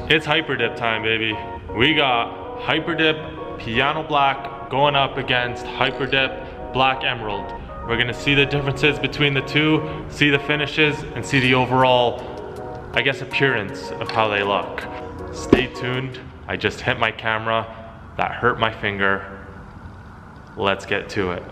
It's HyperDip time, baby. We got HyperDip Piano Black going up against HyperDip Black Emerald. We're gonna see the differences between the two, see the finishes, and see the overall, I guess, appearance of how they look. Stay tuned. I just hit my camera. That hurt my finger. Let's get to it.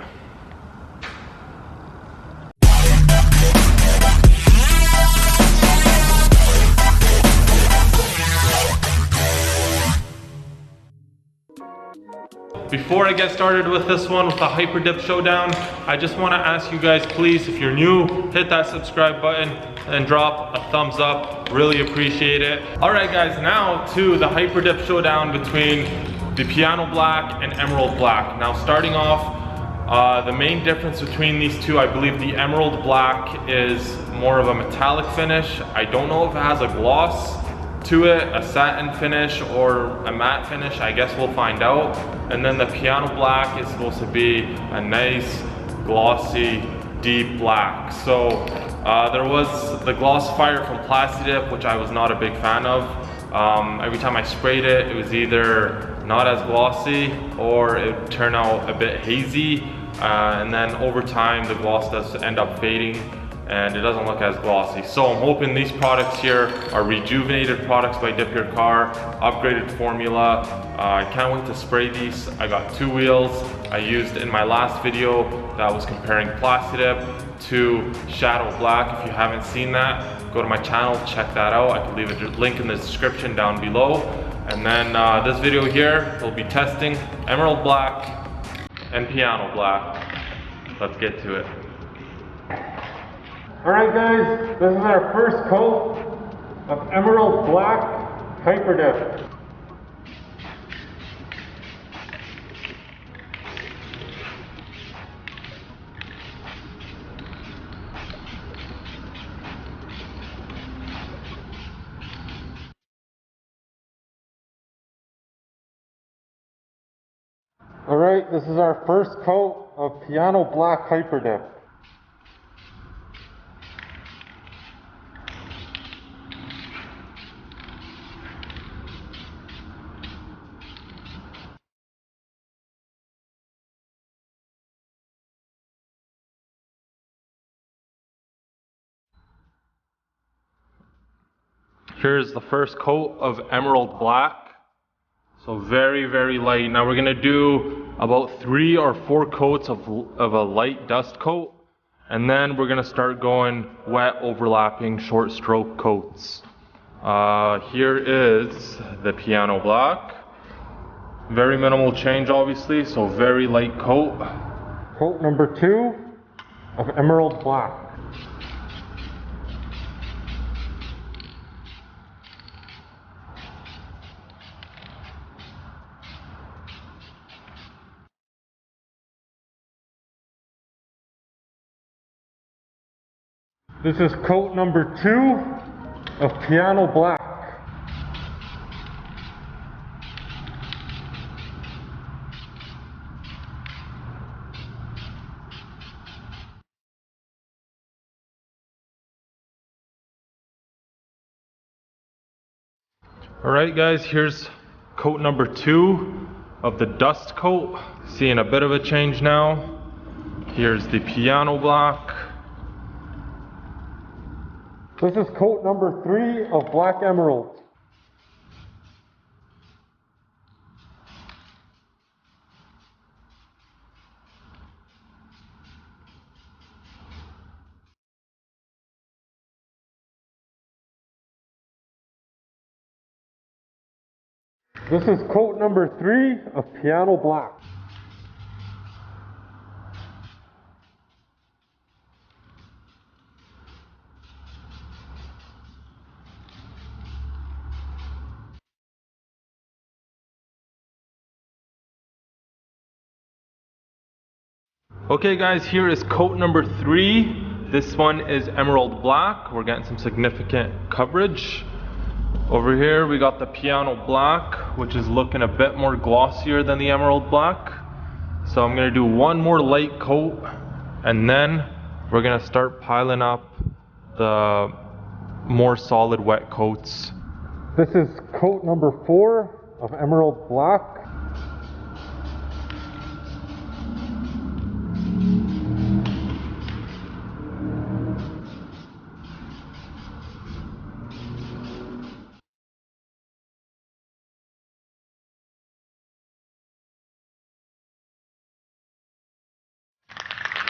Before I get started with this one, with the HyperDip Showdown, I just want to ask you guys, please, if you're new, hit that subscribe button and drop a thumbs up. Really appreciate it. Alright guys, now to the HyperDip Showdown between the Piano Black and Emerald Black. Now starting off, the main difference between these two, I believe the Emerald Black is more of a metallic finish. I don't know if it has a gloss to it, a satin finish or a matte finish. I guess we'll find out. And then the Piano Black is supposed to be a nice glossy deep black. So there was the Glossifier from Plasti, which I was not a big fan of. Every time I sprayed it, it was either not as glossy or it would turn out a bit hazy, and then over time the gloss does end up fading and it doesn't look as glossy. So I'm hoping these products here are rejuvenated products by Dip Your Car, upgraded formula. I can't wait to spray these. I got 2 wheels. I used in my last video that was comparing Plasti to Shadow Black. If you haven't seen that, go to my channel, check that out. I can leave a link in the description down below. And then this video here, we'll be testing Emerald Black and Piano Black. Let's get to it. Alright guys, this is our first coat of Emerald Black HyperDip. Alright, this is our first coat of Piano Black HyperDip. Here's the first coat of Emerald Black. So very, very light. Now we're gonna do about 3 or 4 coats of a light dust coat, and then we're gonna start going wet overlapping short stroke coats. Here is the Piano Black. Very minimal change obviously, so very light coat. Coat number 2 of Emerald Black. This is coat number 2 of Piano Black. Alright guys, here's coat number 2 of the dust coat. Seeing a bit of a change now. Here's the Piano Black. This is coat number 3 of Black Emerald. This is coat number 3 of Piano Black. Okay guys, here is coat number 3. This one is Emerald Black. We're getting some significant coverage. Over here we got the Piano Black, which is looking a bit more glossier than the Emerald Black. So I'm going to do one more light coat, and then we're going to start piling up the more solid wet coats This is coat number 4 of emerald black.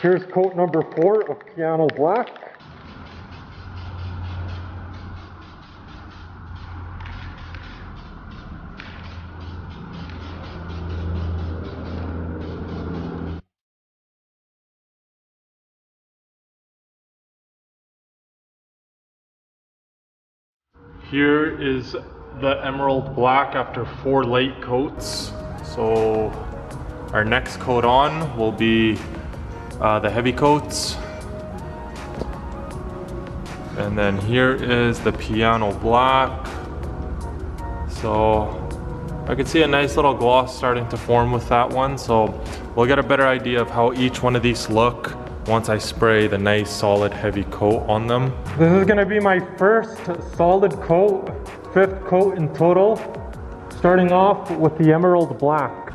Here's coat number 4 of piano black. Here is the emerald black after 4 late coats. So our next coat on will be the heavy coats. And then here is the piano black. So I could see a nice little gloss starting to form with that one. So we'll get a better idea of how each one of these look once I spray the nice solid heavy coat on them. This is gonna be my first solid coat, 5th coat in total, starting off with the emerald black.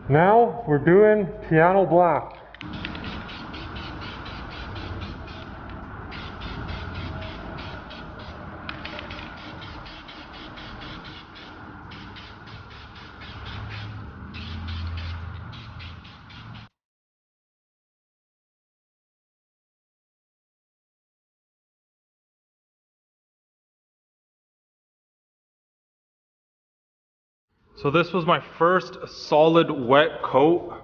Now we're doing piano black. So this was my first solid wet coat.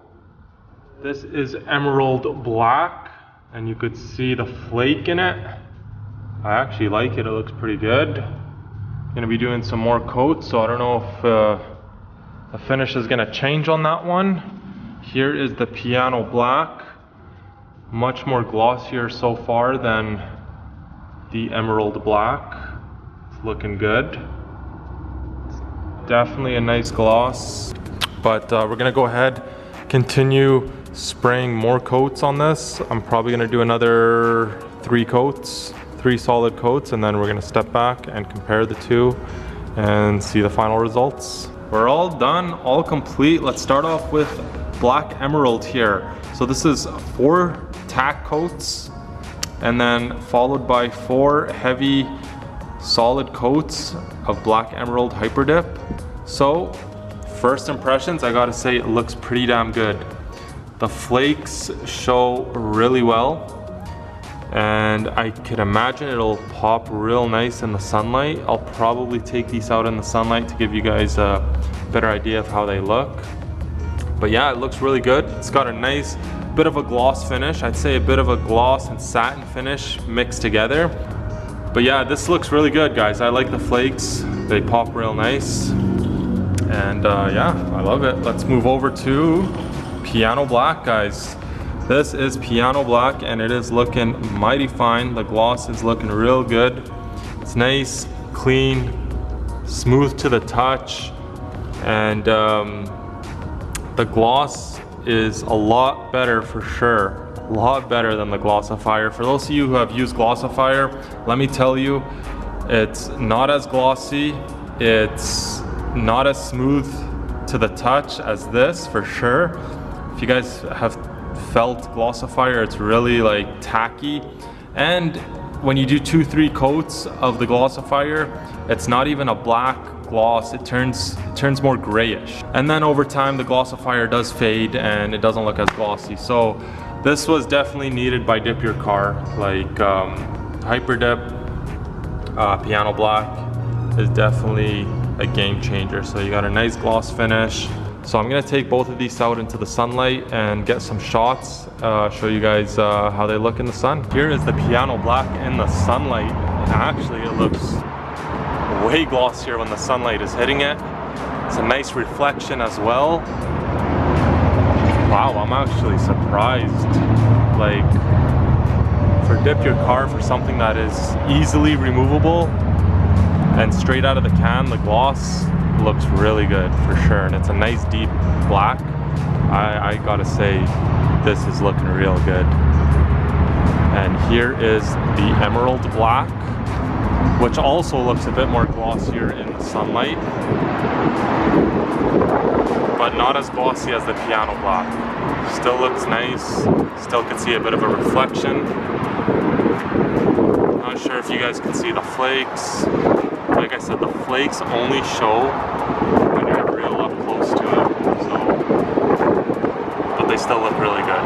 This is emerald black, and you could see the flake in it. I actually like it, it looks pretty good. Gonna be doing some more coats, so I don't know if the finish is gonna change on that one. Here is the piano black. Much more glossier so far than the emerald black. It's looking good. Definitely a nice gloss, but we're gonna go ahead, continue spraying more coats on this. I'm probably gonna do another 3 coats, 3 solid coats, and then we're gonna step back and compare the two and see the final results. We're all done, all complete. Let's start off with black emerald here. So this is 4 tack coats, and then followed by 4 heavy solid coats of black emerald HyperDip. So first impressions, I gotta say it looks pretty damn good. The flakes show really well, and I could imagine it'll pop real nice in the sunlight. I'll probably take these out in the sunlight to give you guys a better idea of how they look. But yeah, it looks really good. It's got a nice bit of a gloss finish. I'd say a bit of a gloss and satin finish mixed together. But yeah, this looks really good, guys. I like the flakes. They pop real nice. And yeah, I love it. Let's move over to piano black, guys. This is piano black, and it is looking mighty fine. The gloss is looking real good. It's nice, clean, smooth to the touch. And the gloss is a lot better for sure. A lot better than the glossifier. For those of you who have used glossifier, let me tell you, it's not as glossy, it's not as smooth to the touch as this, for sure. If you guys have felt glossifier, it's really like tacky. And when you do 2-3 coats of the glossifier, it's not even a black gloss, it turns more grayish. And then over time, the glossifier does fade and it doesn't look as glossy. So this was definitely needed by Dip Your Car. Like HyperDip piano black is definitely a game changer. So you got a nice gloss finish. So I'm gonna take both of these out into the sunlight and get some shots, show you guys how they look in the sun. Here is the piano black in the sunlight. Actually, it looks way glossier when the sunlight is hitting it. It's a nice reflection as well. Wow, I'm actually surprised. Like, for dip your car for something that is easily removable and straight out of the can, the gloss looks really good for sure. And it's a nice deep black. I gotta say, this is looking real good. And here is the emerald black, which also looks a bit more glossier in the sunlight, but not as glossy as the piano black. Still looks nice, still can see a bit of a reflection. Not sure if you guys can see the flakes. Like I said, the flakes only show when you're real up close to it, so, but they still look really good.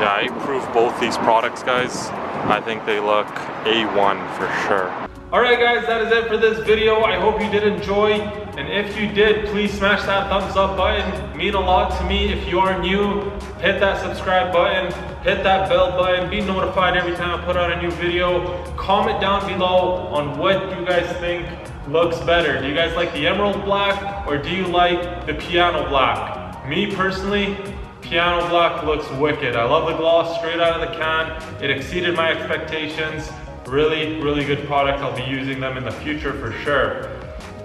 Yeah, I approve both these products, guys. I think they look A1 for sure. Alright guys, that is it for this video. I hope you did enjoy, and if you did, please smash that thumbs up button. It means a lot to me. If you are new, hit that subscribe button, hit that bell button, be notified every time I put out a new video. Comment down below on what you guys think looks better. Do you guys like the emerald black, or do you like the piano black? Me personally, piano black looks wicked. I love the gloss straight out of the can. It exceeded my expectations. Really, really good product. I'll be using them in the future for sure.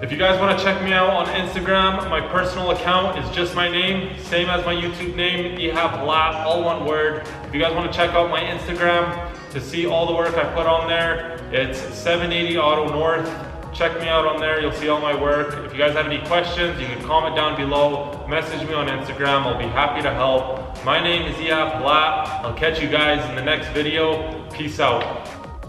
If you guys want to check me out on Instagram, my personal account is just my name, same as my YouTube name, ehabhalat, all one word. If you guys want to check out my Instagram to see all the work I put on there, it's 780 Auto North. Check me out on there, you'll see all my work. If you guys have any questions, you can comment down below, message me on Instagram, I'll be happy to help. My name is ehabhalat. I'll catch you guys in the next video. Peace out.